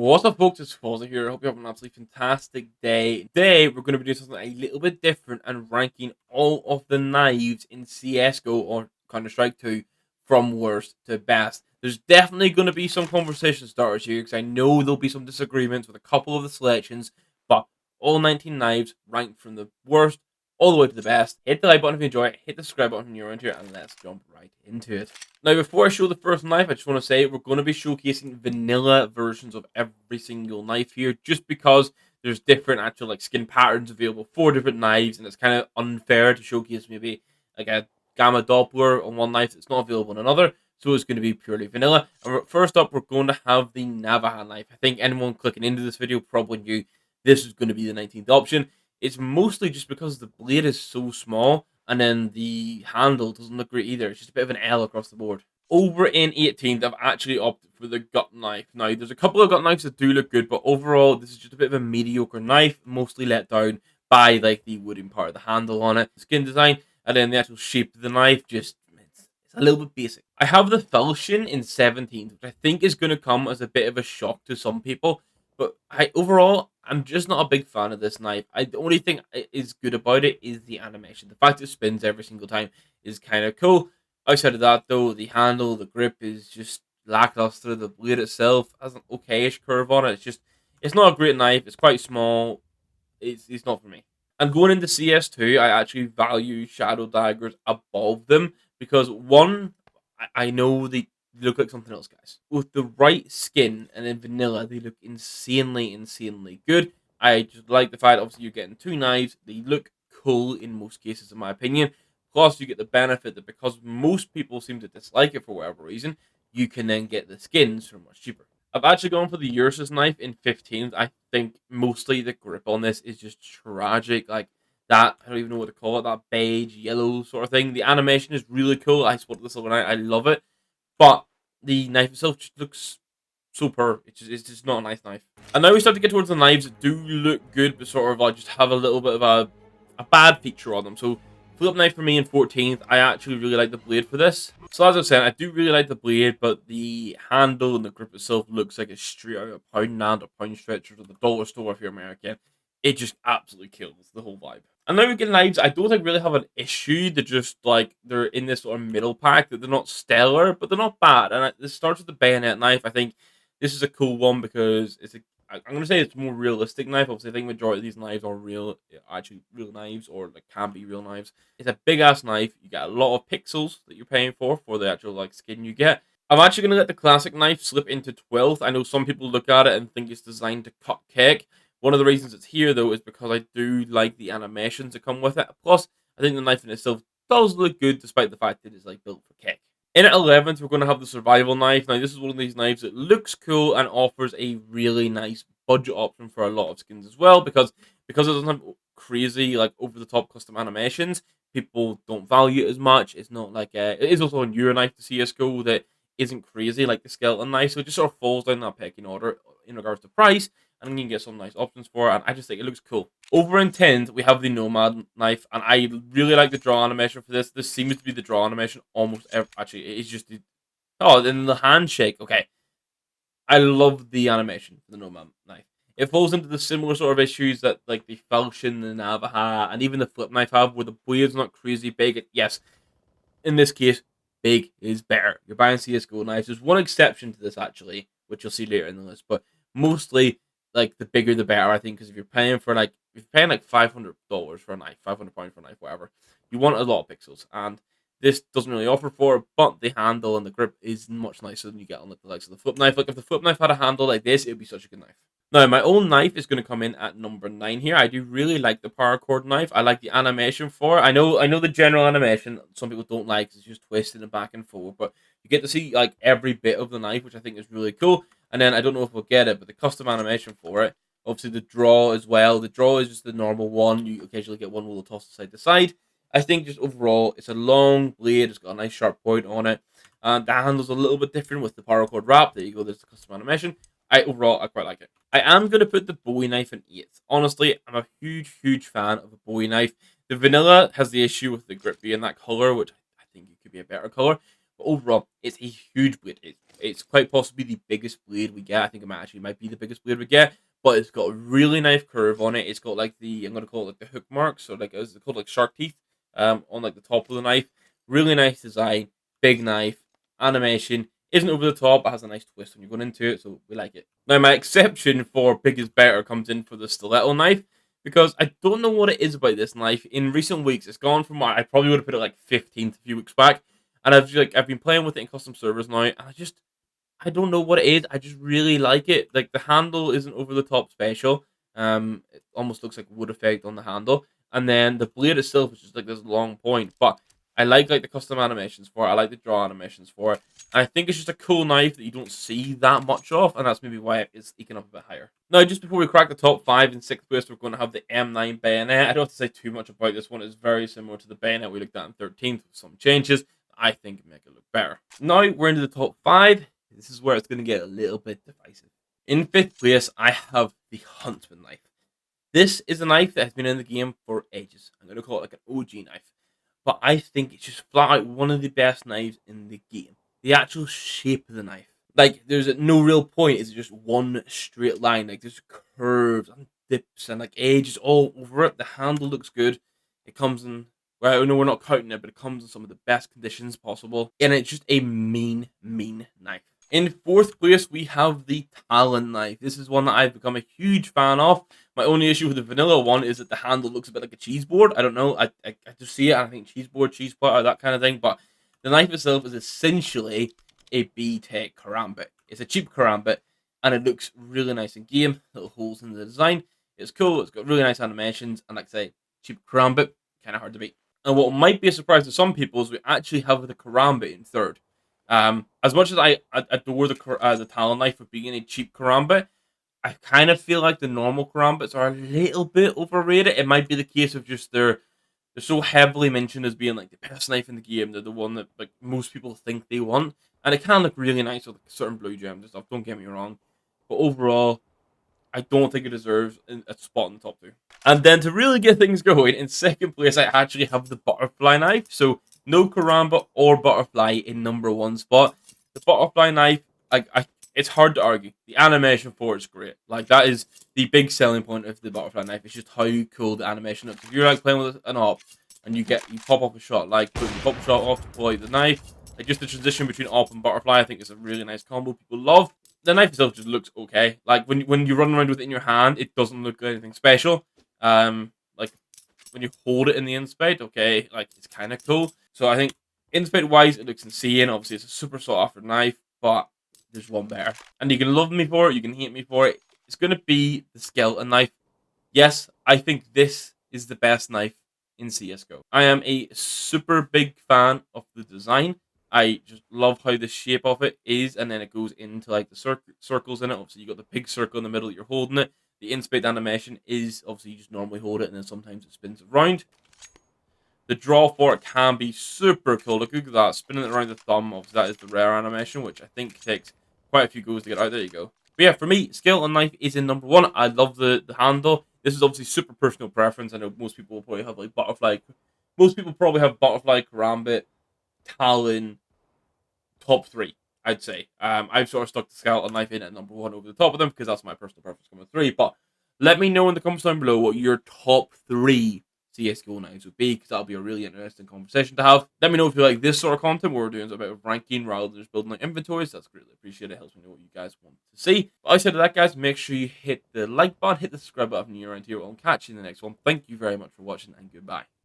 What's up, folks? It's Forza here. I hope you have an absolutely fantastic day. Today, we're going to be doing something a little bit different and ranking all of the knives in CSGO or Counter-Strike 2 from worst to best. There's definitely going to be some conversation starters here because I know there'll be some disagreements with a couple of the selections, but all 19 knives ranked from the worst all the way to the best. Hit the like button if you enjoy it, hit the subscribe button if you're into it, and let's jump right into it. Now, before I show the first knife, I just want to say we're going to be showcasing vanilla versions of every single knife here, just because there's different actual like skin patterns available for different knives, and it's kind of unfair to showcase maybe like a gamma Doppler on one knife that's not available on another. So it's going to be purely vanilla. And first up, we're going to have the NAVAJA knife. I think anyone clicking into this video probably knew this was going to be the 19th option. It's mostly just because the blade is so small, and then the handle doesn't look great either. It's just a bit of an L across the board. Over in 18th, I've actually opted for the gut knife. Now, there's a couple of gut knives that do look good, but overall, this is just a bit of a mediocre knife, mostly let down by like the wooden part of the handle on it, skin design, and then the actual shape of the knife. Just it's a little bit basic. I have the Falchion in 17th, which I think is going to come as a bit of a shock to some people. But I'm just not a big fan of this knife. The only thing is good about it is the animation. The fact it spins every single time is kind of cool. Outside of that, though, the handle, the grip is just lackluster. The blade itself has an okayish curve on it. It's not a great knife. It's quite small. It's not for me. And going into CS2, I actually value shadow daggers above them because one, I know they look like something else, guys. With the right skin and in vanilla, they look insanely good. I just like the fact, obviously, you're getting two knives. They look cool in most cases, in my opinion. Plus, you get the benefit that because most people seem to dislike it for whatever reason, you can then get the skins for much cheaper. I've actually gone for the URSUS knife in 15th. I think mostly the grip on this is just tragic. Like that, I don't even know what to call it, that beige, yellow sort of thing. The animation is really cool. I spotted this overnight. I love it. But the knife itself just looks super. It's just not a nice knife. And now we start to get towards the knives that do look good, but sort of like just have a little bit of a bad feature on them. So flip knife for me in 14th. I actually really like the blade for this. So as I was saying, I do really like the blade, but the handle and the grip itself looks like it's straight out of Poundland or Pound Stretchers or the dollar store if you're American. It just absolutely kills the whole vibe. And now we get knives. I don't think really have an issue. They're just like they're in this sort of middle pack that they're not stellar, but they're not bad. And this starts with the bayonet knife. I think this is a cool one because I'm going to say it's a more realistic knife. Obviously, I think majority of these knives are actually real knives, or like can be real knives. It's a big ass knife. You get a lot of pixels that you're paying for the actual like skin you get. I'm actually going to let the classic knife slip into 12th. I know some people look at it and think it's designed to cut cake. One of the reasons it's here, though, is because I do like the animations that come with it. Plus, I think the knife in itself does look good, despite the fact that it's like built for cake. In at 11th, we're going to have the survival knife. Now, this is one of these knives that looks cool and offers a really nice budget option for a lot of skins as well, because it doesn't have crazy, like, over-the-top custom animations. People don't value it as much. It's not like it is also a newer knife to CSGO that isn't crazy like the skeleton knife, so it just sort of falls down that pecking order in regards to price, and you can get some nice options for it, and I just think it looks cool. Over in 10th, we have the Nomad knife, and I really like the draw animation for this. This seems to be the draw animation almost every, actually, it's just the, oh, and the handshake, okay. I love the animation for the Nomad knife. It falls into the similar sort of issues that like the Falchion, the NAVAJA, and even the flip knife have, where the blade's not crazy big. Yes, in this case, big is better. You're buying CSGO knives. There's one exception to this, actually, which you'll see later in the list, but mostly, like, the bigger the better, I think, because if you're paying like $500 for a knife, £500 for a knife, whatever, you want a lot of pixels, and this doesn't really offer for it, but the handle and the grip is much nicer than you get on like, the likes of the flip knife. Like, if the flip knife had a handle like this, it would be such a good knife. Now, my own knife is going to come in at number 9 here. I do really like the paracord knife. I like the animation for it. I know the general animation some people don't like. It's just twisting and back and forth, but you get to see like every bit of the knife, which I think is really cool. And then I don't know if we'll get it, but the custom animation for it, obviously the draw as well. The draw is just the normal one. You occasionally get one little toss side to side. I think just overall, it's a long blade. It's got a nice sharp point on it. And the handle's a little bit different with the paracord wrap. There you go. There's the custom animation. Overall, I quite like it. I am going to put the Bowie knife in 8th. Honestly, I'm a huge fan of a Bowie knife. The vanilla has the issue with the grip being that color, which I think it could be a better color. But overall, it's a huge blade. It's quite possibly the biggest blade we get. I think it might be the biggest blade we get. But it's got a really nice curve on it. It's got like I'm gonna call it like the hook marks, or like it's called like shark teeth, on like the top of the knife. Really nice design, big knife, animation isn't over the top. It has a nice twist when you're going into it, so we like it. Now my exception for big is better comes in for the stiletto knife, because I don't know what it is about this knife. In recent weeks, it's gone from I probably would have put it like 15th a few weeks back, and I've been playing with it in custom servers now, and I don't know what it is. I just really like it. Like the handle isn't over the top special. It almost looks like wood effect on the handle, and then the blade itself is just like this long point. But I like the custom animations for it. I like the draw animations for it. And I think it's just a cool knife that you don't see that much of, and that's maybe why it's eking up a bit higher. Now, just before we crack the top 5 and 6th place, we're going to have the M9 bayonet. I don't have to say too much about this one. It's very similar to the bayonet we looked at in 13th with some changes. I think make it look better. Now we're into the top 5. This is where it's going to get a little bit divisive. In 5th place, I have the Huntsman knife. This is a knife that has been in the game for ages. I'm going to call it like an OG knife. But I think it's just flat out one of the best knives in the game. The actual shape of the knife. Like, there's no real point. It's just one straight line. Like, there's curves and dips and like edges all over it. The handle looks good. It comes in, well, I know we're not counting it, but it comes in some of the best conditions possible. And it's just a mean knife. In 4th place, we have the Talon knife. This is one that I've become a huge fan of. My only issue with the vanilla one is that the handle looks a bit like a cheese board. I don't know. I just see it, and I think cheese board, cheese platter, that kind of thing. But the knife itself is essentially a B-Tech karambit. It's a cheap karambit, and it looks really nice in game. Little holes in the design. It's cool. It's got really nice animations, and like I say, cheap karambit, kind of hard to beat. And what might be a surprise to some people is we actually have the karambit in 3rd. As much as I adore the Talon knife for being a cheap karambit, I kind of feel like the normal karambits are a little bit overrated. It might be the case of just they're so heavily mentioned as being like the best knife in the game. They're the one that like most people think they want, and it can look really nice with like, certain blue gems and stuff. Don't get me wrong, but overall, I don't think it deserves a spot in the top 2. And then to really get things going, in 2nd place, I actually have the butterfly knife. So no karamba or butterfly in number 1 spot. The butterfly knife, it's hard to argue. The animation for it's great. Like, that is the big selling point of the butterfly knife. It's just how cool the animation looks. If you're like playing with an op and you pop off a shot, like boom, you pop a shot off to pull out the knife. Like, just the transition between op and butterfly, I think is a really nice combo people love. The knife itself just looks okay. Like, when you run around with it in your hand, it doesn't look like anything special. Like, when you hold it in the inspect, okay, like, it's kind of cool. So I think inspect wise, it looks insane. Obviously, it's a super sought after knife, but there's one better. And you can love me for it, you can hate me for it. It's going to be the skeleton knife. Yes, I think this is the best knife in CSGO. I am a super big fan of the design. I just love how the shape of it is, and then it goes into like the circles in it. Obviously, you got the big circle in the middle that you're holding it. The inspect animation is obviously you just normally hold it, and then sometimes it spins around. The draw for it can be super cool. Look at that, spinning it around the thumb. Obviously, that is the rare animation, which I think takes quite a few goes to get out. There you go. But yeah, for me, skeleton knife is in number 1. I love the handle. This is obviously super personal preference. I know most people will probably have like butterfly. Most people probably have butterfly, karambit, talon, top 3. I'd say. I've sort of stuck the skeleton knife in at number 1 over the top of them because that's my personal preference coming 3. But let me know in the comments down below what your top 3 CSGO knives would be, because that'll be a really interesting conversation to have. Let me know if you like this sort of content where we're doing a bit of ranking rather than just building like inventories. That's greatly appreciated. It helps me know what you guys want to see. But outside of that, guys, make sure you hit the like button, hit the subscribe button if you're around here. I'll catch you in the next one. Thank you very much for watching, and goodbye.